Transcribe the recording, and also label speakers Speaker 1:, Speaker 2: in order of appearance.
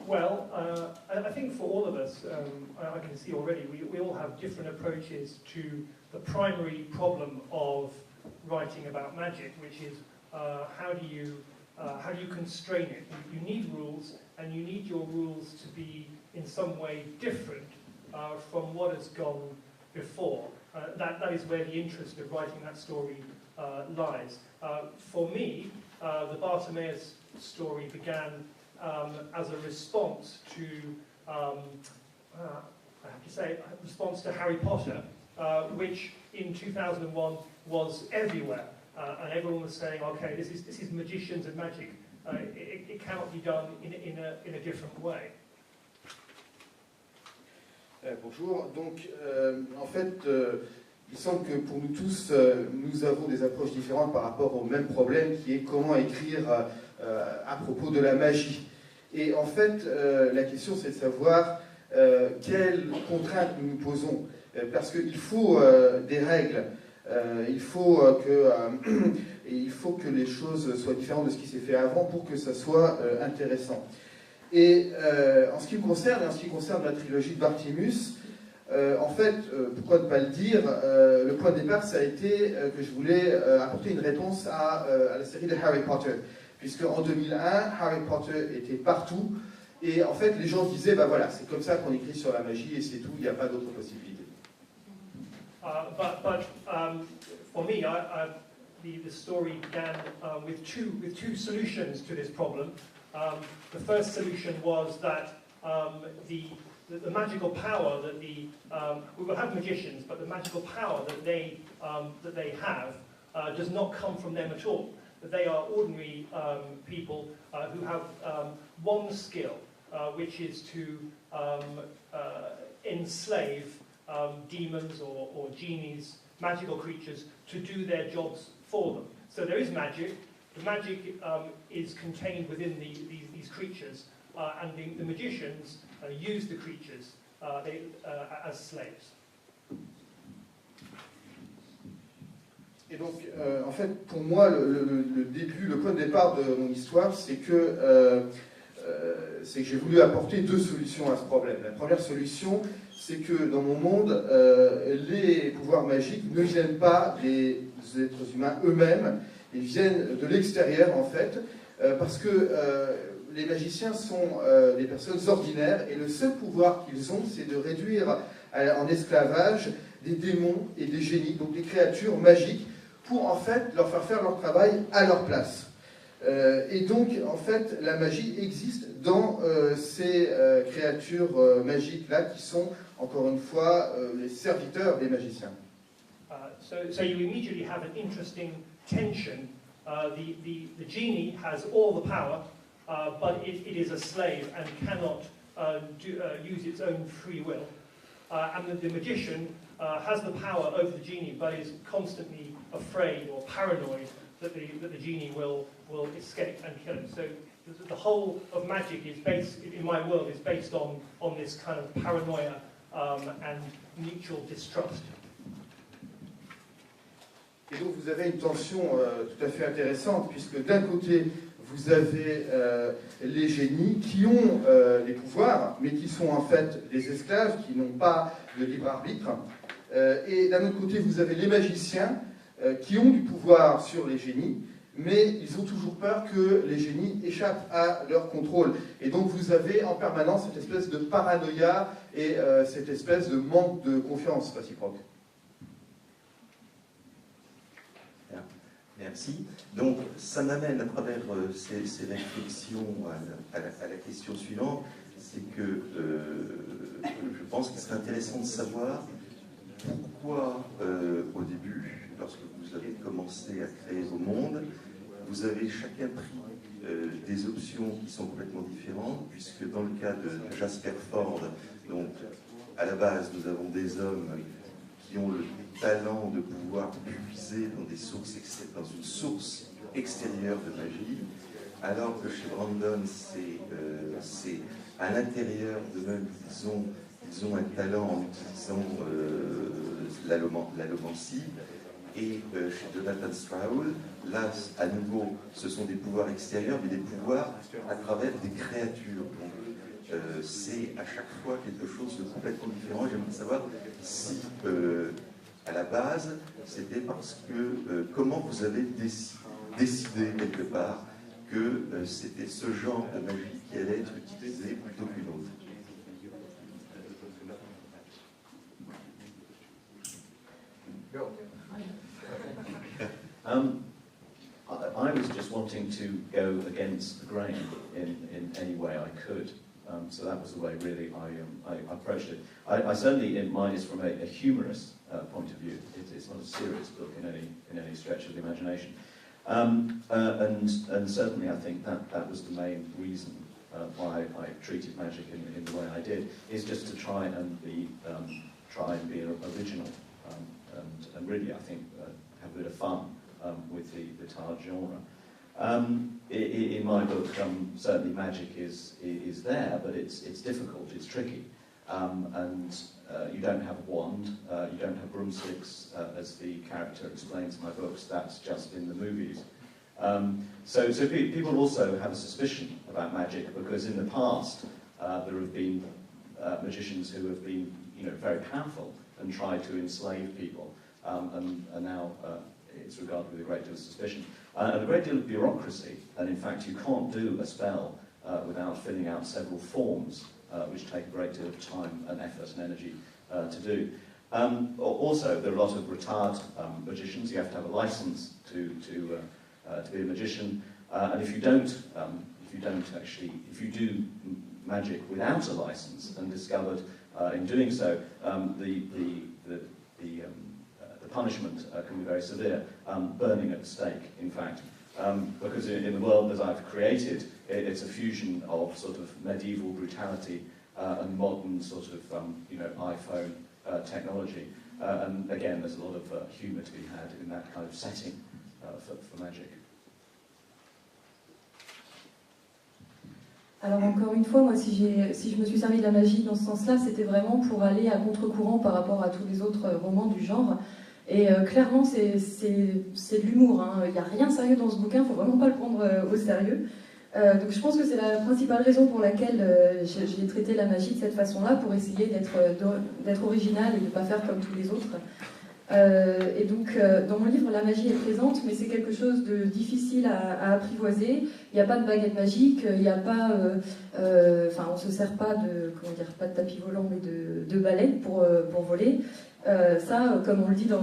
Speaker 1: Well, I think for all of us, I can see already, we all have different approaches to the primary problem of writing about magic, which is how do you constrain it? You need rules, and you need your rules to be in some way different from what has gone before. That is where the interest of writing that story lies. For me, the Bartimaeus story began as a response to, I have to say, a response to Harry Potter, which in 2001 was everywhere, and everyone was saying, okay, this is magicians and magic. It cannot be done in a different way.
Speaker 2: Bonjour. Donc, en fait, il semble que pour nous tous, nous avons des approches différentes par rapport au même problème, qui est comment écrire à propos de la magie. Et en fait, la question, c'est de savoir quelles contraintes nous nous posons. Parce qu'il faut des règles, il faut que les choses soient différentes de ce qui s'est fait avant pour que ça soit intéressant. Et en ce qui me concerne, et en ce qui concerne la trilogie de Bartimus, en fait, pourquoi ne pas le dire, le point de départ, ça a été que je voulais apporter une réponse à la série de Harry Potter. Puisque en 2001, Harry Potter était partout, et en fait, les gens disaient, bah voilà, c'est comme ça qu'on écrit sur la magie, et c'est tout, il n'y a pas d'autre possibilité.
Speaker 1: But for me, the story began with two solutions to this problem. The first solution was that the magical power that we will have magicians, but the magical power that they have does not come from them at all. That they are ordinary people who have one skill, which is to enslave demons or genies, magical creatures, to do their jobs for them. So there is magic. The magic is contained within these creatures, and the magicians use the creatures as slaves.
Speaker 2: Et donc, en fait, pour moi, le début, le point de départ de mon histoire, c'est que j'ai voulu apporter deux solutions à ce problème. La première solution, c'est que dans mon monde, les pouvoirs magiques ne viennent pas des êtres humains eux-mêmes, ils viennent de l'extérieur, en fait, parce que les magiciens sont des personnes ordinaires, et le seul pouvoir qu'ils ont, c'est de réduire en esclavage des démons et des génies, donc des créatures magiques, pour en fait leur faire leur travail à leur place. Et donc, en fait, la magie existe dans ces créatures magiques-là, qui sont, encore une fois, les serviteurs des magiciens.
Speaker 1: So you immediately have an interesting tension. The genie has all the power, but it is a slave and cannot use its own free will. And the magician has the power over the genie, but is constantly afraid or paranoid that the genie will escape and kill him. So the whole of magic is based, in my world, is based on this kind of paranoia and mutual distrust.
Speaker 2: Et donc vous avez une tension tout à fait intéressante, puisque d'un côté, vous avez les génies qui ont des pouvoirs, mais qui sont en fait des esclaves, qui n'ont pas de libre arbitre. Et d'un autre côté, vous avez les magiciens qui ont du pouvoir sur les génies, mais ils ont toujours peur que les génies échappent à leur contrôle. Et donc vous avez en permanence cette espèce de paranoïa et cette espèce de manque de confiance réciproque.
Speaker 3: Merci. Donc, ça m'amène à travers ces réflexions à la question suivante, c'est que je pense qu'il serait intéressant de savoir pourquoi, au début, lorsque vous avez commencé à créer vos mondes, vous avez chacun pris des options qui sont complètement différentes, puisque dans le cas de Jasper Fforde, donc, à la base, nous avons des hommes qui ont le talent de pouvoir puiser dans une source extérieure de magie, alors que chez Brandon, c'est à l'intérieur d'eux-mêmes qu'ils ont un talent en utilisant l'allomancie. Et chez Jonathan Stroud, là, à nouveau, ce sont des pouvoirs extérieurs, mais des pouvoirs à travers des créatures. Donc, c'est à chaque fois quelque chose de complètement différent. J'aimerais savoir si, à la base, c'était parce que, comment vous avez décidé quelque part que c'était ce genre de magie qui allait être utilisé plutôt qu'une autre.
Speaker 4: I was just wanting to go against the grain in any way I could. So that was the way, really, I approached it. I certainly, mine is from a humorous point of view. It's not a serious book in any stretch of the imagination. And certainly, I think that was the main reason why I treated magic in the way I did, is just to try and be original, and really, I think, have a bit of fun with the Tard genre. In my book, certainly magic is there, but it's difficult, it's tricky, and you don't have a wand, you don't have broomsticks, as the character explains in my books. That's just in the movies. So people also have a suspicion about magic, because in the past there have been magicians who have been, very powerful and tried to enslave people, and now it's regarded with a great deal of suspicion and a great deal of bureaucracy. And in fact, you can't do a spell without filling out several forms, which take a great deal of time and effort and energy to do. Also, there are a lot of retired magicians. You have to have a license to be a magician, and if you do magic without a license and discovered in doing so, the punishment can be very severe, burning at the stake, in fact, because in the world that I've created, it's a fusion of sort of medieval brutality and modern sort of iPhone technology, and again, there's a lot of humour to be had in that kind of setting for magic.
Speaker 5: Alors encore une fois, moi, si je me suis servi de la magie dans ce sens-là, c'était vraiment pour aller à contre-courant par rapport à tous les autres romans du genre. Et clairement, c'est de l'humour. Hein. Il n'y a rien de sérieux dans ce bouquin, il ne faut vraiment pas le prendre au sérieux. Donc je pense que c'est la principale raison pour laquelle j'ai traité la magie de cette façon-là, pour essayer d'être original et de ne pas faire comme tous les autres. Et donc, dans mon livre, la magie est présente, mais c'est quelque chose de difficile à apprivoiser. Il n'y a pas de baguette magique, il n'y a pas, on se sert pas pas de tapis volant, mais de balai pour voler. Ça, comme on le dit dans